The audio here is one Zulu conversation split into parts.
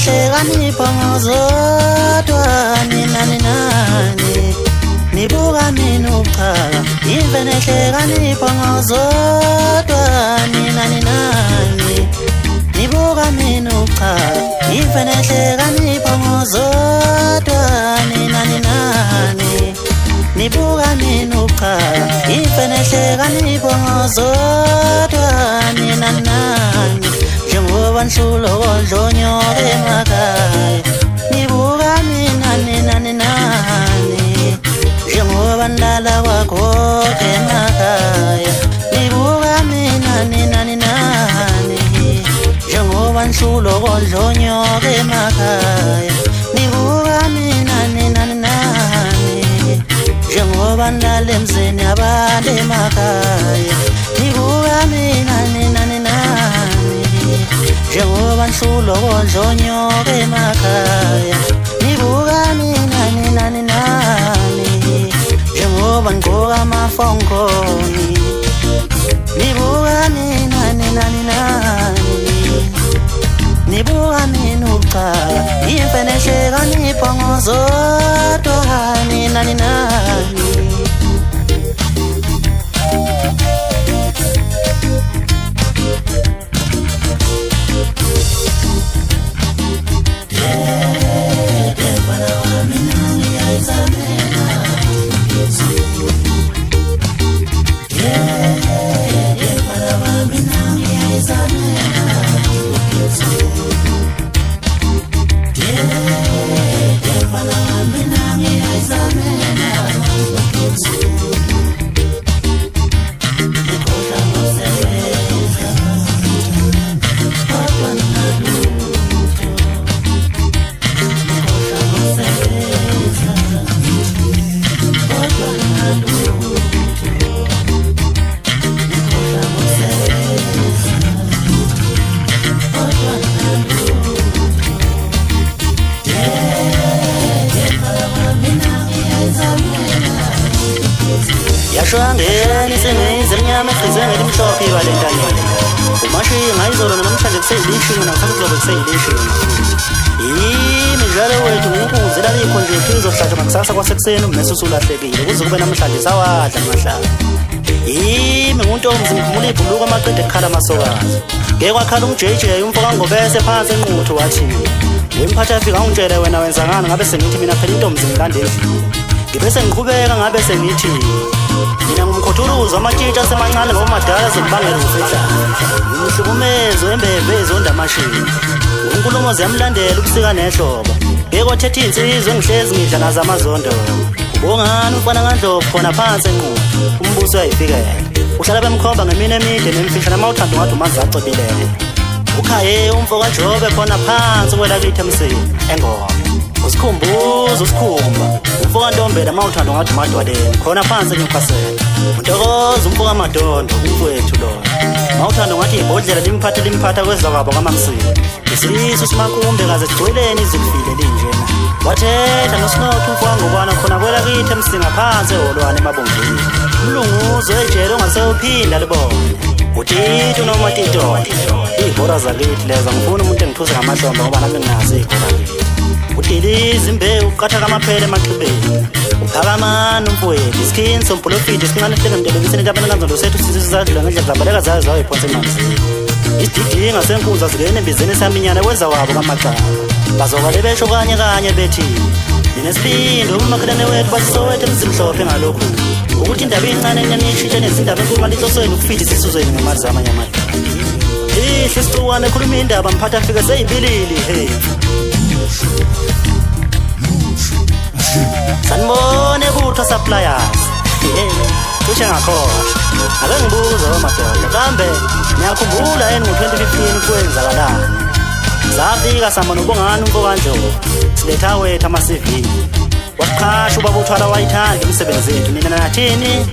hleka niphongozodwa nani nibuka mina ubuqhaka imvene hleka niphongozodwa nani nibuka mina ubuqhaka imvene hleka niphongozodwa nani nibuka mina ubuqhaka imvene hleka niphongozodwa nani njengoba nihlulo kodlonyoka emakhaya nibuka mina nani njengoba nilala kwagogo emakhaya nibuka mina nani njengoba nihlulo kodlonyoka emakhaya nibuka mina nani njengoba nilala emzini abantu emakhaya nibuka mina nani njengoba nihlulo kodlonyoka emakhaya nibuka mina nani njengoba ngigqoka amafongoni nibuka mina nani nibuka mina ubuqhaka imfene hleka niphongozodwa nani yashwangeni sengizemnyama ehlizenge limhlophe ivalentine umashiye ngayizolo namhlanje kuseyilishini nakusasa kuzobe kuseyilishini imidlalo wethu ngenkunzi lalikho nje phizoshlatsha ngakusasa kwasekuseni ummese usulahlekile kuze kube namhlanje sawadla amahlala nguntomzi ngikhumula ibhuluko amaqede ekukhala amasokana ngeke wakhala umJJ umfoka ngobese phansi enquthu wathi wemphatha afika ungitshele wena wenza ngani ngabe sengithi mina phela intomzi ngilanda endlini ngibe sengiqhubeka ngabe sengithi mina ngumkhothuluzo amatshitsha asemancane ngomadala zokubangela ukufedla ngihlukumezo embevezo ndamashini uNkulumo ziyamlandela ubusika nehlobo bekothetha insizwe ngihlezi ngidla nazo amazondo ubongani ufana ngandlovu khona phansi enqulu umbuso uyayifikela uhlala bemkhomba ngemini emide nemfisha namawuthanda ngathi umanzi acebile ukhaye umfo kaJobe khona phansi kwelakithi emsini engoma usikhumbuzo usikhumba umfo kaNtombela mawuthanda ngathi umadwadeni khona phansi enyukhasela untokozo umfo kaMadondo umfowethu lo mawuthanda ngathi ibhodlela limphatha kweza kwabo kaMamsini isisu simakumbe kaze sigcweleni izifile linjena wathetha noSinothu umfo kangubana khona kwelakithi emsini ngaphansi eholwane emabongeni umlunguzo ejele ongasewuphinda libone uTito noma Tito ibhora zakithi leza ngifuna umuntu engithuze ngamahlombe ngoba nami nginazo ibhora udiliza imbewu uqatha kamaphele emaqhibeni uphakamana umfowethu iskini somprofiti sincane hlele ngidebekiseni ntabana kanzondo sethu sizizadlula ngendlela zabaleka zayo zayiphonse emanzini isididinga senkundla zingene embizeni esaminyana kwenza wabo kamacala bazokale besho kanye bethi ninesibindi umakhelane wethu basisowethu emzimhlophe ngalokhu ukuthi indaba incane enyanishintshe nezindaba enkulu malitosweni ukufita isizweni ngemali zamanyamada ihle isicukwane ekhuluma indaba mphatha afika seyibilili hey sanibone kutho suppliers kushe ngakhohlwa ake ngibuza madoda kambe ngiyakhumbula ngo-2015 kwenzakalani zafika samba nobongani umfo kaNdlovu siletha wethu ama-CV wasiqhasha ubaba uthwala wayithanda imisebenzi yethu nina nathini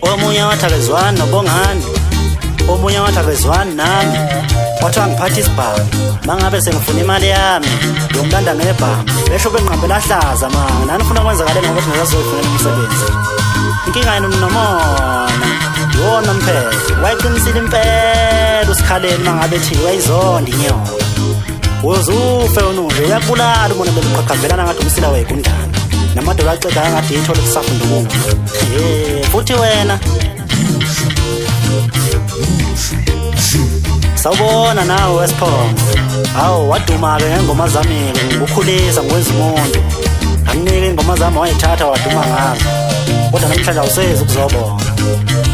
omunye wathakezwani nobongani omunye wathakezwani nami wathiwa ngiphatha isibhamu mangabe sengifuna imali yami yokulanda ngebhamu besho bengiqambela hlaza manga nanifuna kwenzakale ngokuthi ngizazoyifunela umsebenzi inkinga yenu nomona yona mphethe wayiqinisile impela usikhaleni mangabe thi wayizonda inyoka uzufe ununje uyakubulala umona beluqhaqhazelana ngathi umsila wegundana namadolo aceda ngathi ithole kusafunda umuntu futhi wena sawubona nawe wesiphongo hawu waduma-ke ngengoma zami-ke ngikukhulisa ngikwenza umuntu anginike ingoma zami wayithatha waduma ngazo kodwa namhlanje awusezi ukuzobona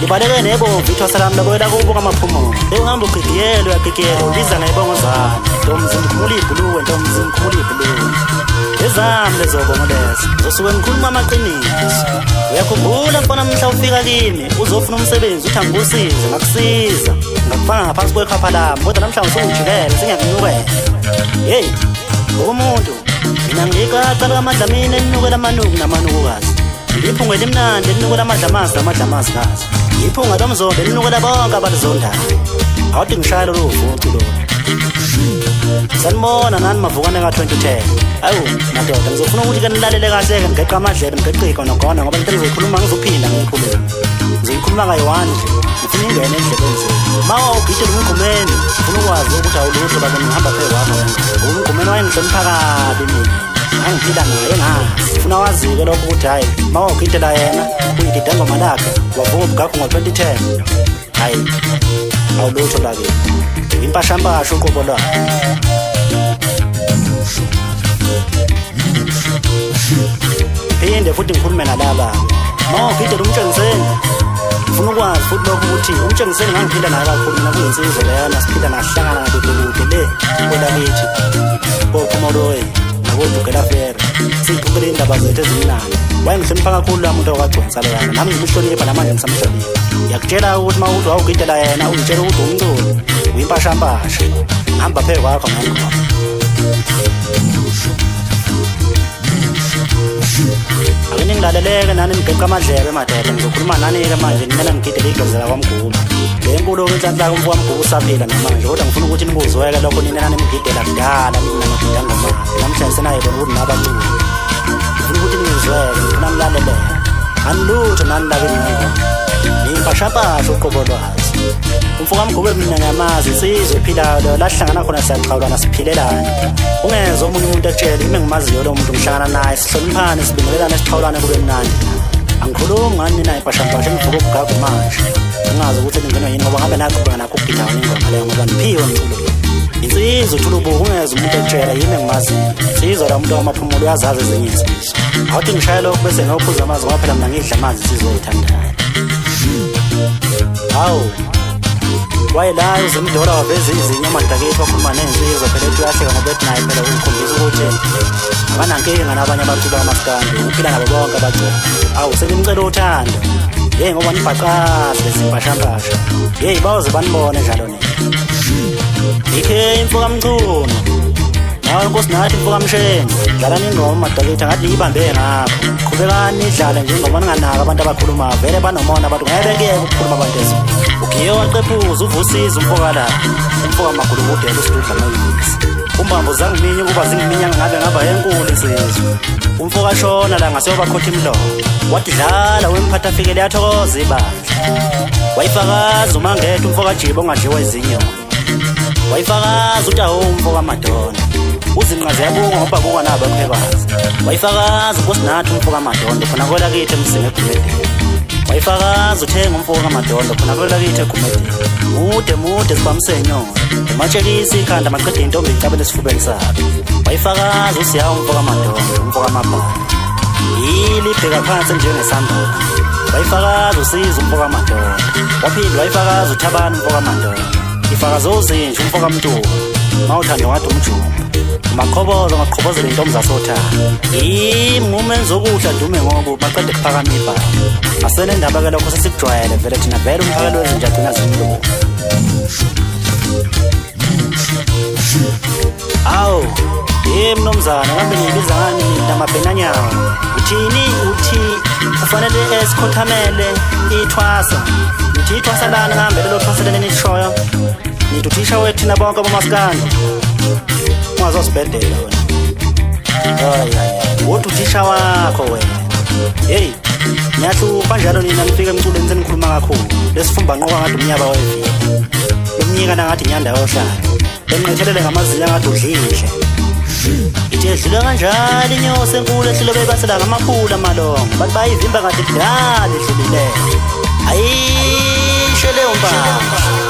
libaleke nebomvu ithwasa lami lakwela kubo kamaphumulo ewuhamba ugigiyele uyagigiyele ubiza ngayibongo zami ntomzini khumula ibhuluwe ntomzini khumula ibhuluwe ezami lezobongo lezo zosuke ngikhuluma amaqiniso uyakhumbula mfana mhla ufika kimi uzofuna umsebenzi uthi angikusize ngakusiza ngakufaka ngaphansi kwekhapha lami kodwa namhlanje usungijikele singiyakunyukela heyi ngokumuntu mina ngikaqala kamadla mina eninukela amanuku namanukukazi iphunga elimnandi elinukela amadlamazi namadlamazikazi iphunga lomzombe elinukela bonke abalizondayo awuthi ngishayela luvucu lona sanibona nani mavukane ka-2010 awu madoda ngizofuna ukuthi-ke nilalele kahle-ke ngigeqa amadlebe ngigeqika nogona ngoba into engizoyikhuluma ngizophinde ngiyikhulume ngizoyikhuluma kayi-one nje ngifuna ingene endlebeni zenu ma wawugidela umgumeni ngifuna ukwazi ukuthi awulutho baze ngihamba phe wakho umgumeni wayengihlonipha kabi mina angiphila naye ngazi funa wazi-ke lokho ukuthi hhayi ma wawugidela yena uyigida ngoma lakhe wavuka ubugagu ngo-2010 hhayi awulutho lakini impashampasha uqobo lwakhe phinde futhi ngikhulume nalaba ma wawugidela umtshengiseni ngifuna ukwazi futhi lokho ukuthi umtshengiseni ngangiphila naye kakhulu mina kuyinsizwa leyana siphila nasihlangana nakude le kwelakithi kophumoloyi nakodugela fere siyixoxele iy'ndaba zethu ezimnandi wayengihlonipha kakhulu la muntu awakagconisa leyana nami ngimhlonipha namanje ngisamhlonipha ngiyakutshela ukuthi ma ukuthi wawugidela yena ungitshela ukuthi umculo uyimpashampasha hamba phe kwakho ngangkhona akini ngilaleleke nani ngigeqa amadlebe madoda ngizokhuluma nani-ke manje nimele ngigidele igezela kwamgubu le nkulu-ke inhlanhlaka umfo wamgubu usaphila namanje kodwa ngifuna ukuthi nikuzweke lokho nini nanimgidela kudala ninamagida ngomake namhlanje senayibona ukuthi nabaculi ngifuna ukuthi ningizweke ngifuna nilaleleke anilutho nani lakini ngingona niyimpashapasha uqobo lwazi umfo kamgubu mina ngiyamazi insizwe ephilayo leyo lahlangana khona siyaxhawulana siphilelane ungezwa omunye umuntu ekutshele ime ngimaziyo lo muntu ngihlangana naye sihloniphane sibingelelane sixhawulane kube mnandi angikhulumi ngani nina impashampasha engivuka ubugagu manje ngingazi ukuthi ningenwa yini ngoba ngabe naqhubeka nakho ukugidana ingoma leyo ngoba niphiwe mculo insizwa uthula ubuka ungezwa umuntu ekutshela yime ngimaziyo insizwa la muntu wamaphumulo uyazazi ezinye insizwa awuthi ngishaye lokho bese ngiyophuza amazi ngoba phela mina ngidla amanzi insizwa oyithandayo hawu wayelayo uzimdora waveza izinyo amadakethu wakhuluma nensizwa phela ethi uyahleka ngoba ethi naye phela ukukhombisa ukuthi abanankinga nabanye abaculi bamaskandi uphila nabo bonke abaculi awu senimcela uthando yeyi ngoba nibhaqazi lezimpashampasha yeyi bawoze banibone njalo nina ikhe imfo kamcuno nawe nkosi nathi imfo kamsheni dlalani ingoma amadakethu angathi niyibambe ngapho qhubekani nidlale nje ngoba ninganaki abantu abakhulumayo vele banomona abantu ngeke ukukhuluma abantu ezimo ugiye waqephuza uvusiza umfoka umfoka magulubudela usidudla mayisi umbambo zangiminye ukuba zingiminyanga ngabe ngaba enkulu insizwa umfoka shona la ngaseyobakhotha imlomo wathi dlala wemphatha afikele yathokoza ibandla wayifakaza umangethe umfoka jibo ongadliwa izinyo wayifakaza uthi awo umfoka madonna uzinqaze yabunga ngoba buka nabo abakhwekazi wayifakaza inkosi nathi umfoka amadondo khona kwela kithi emsini egumedeni wayifakaza uthenga umfoka amadondo khona kwela kithi egumedeni mude sibamsenyona ematshekisi ikhanda amaqeda intombi icabele esifubeni sakhe wayifakaza usiyawo umfoka amadondo umfoka amabhala yili ibheka phansi njengesandala wayifakaza usiza umfoka amadondo waphinde wayifakaza uthabana umfoka amadondo ifakaza uzinje umfoka mntuka mawuthanda ngathi umjumba makhoboza ngaqhobozela intombi zasothanda imumenza okuhle dume ngoba baqede kuphakama ibhamu asele ndaba-ke lokho sesikujwayele vele thina vele umphakelo wezinja agcina zimlungu awu mnumzana kambe niyibiza ngani nina mabhenanyawo uthi kufanele esikhothamele ithwasa nithi ithwasa lani ngihambe lelo thwasa leni nishoyo nithi uthisha wethu thina bonke bomaskandi ungazosibhedela wena uthi uthisha wakho wena heyi niyahlupa njalo nina nifike emculweni senikhuluma kakhulu lesifumba nqoka ngathi umnyaba weviki lomnyika nangathi nyanda yohlala benqethelele ngamazinyo akade udlishe. Ithi edlule kanjalo inyosi enkulu ehlilo bebasela ngamaphula amalongo bathi bayivimba kade kudala edlulile. Ayisho leyo mpahla.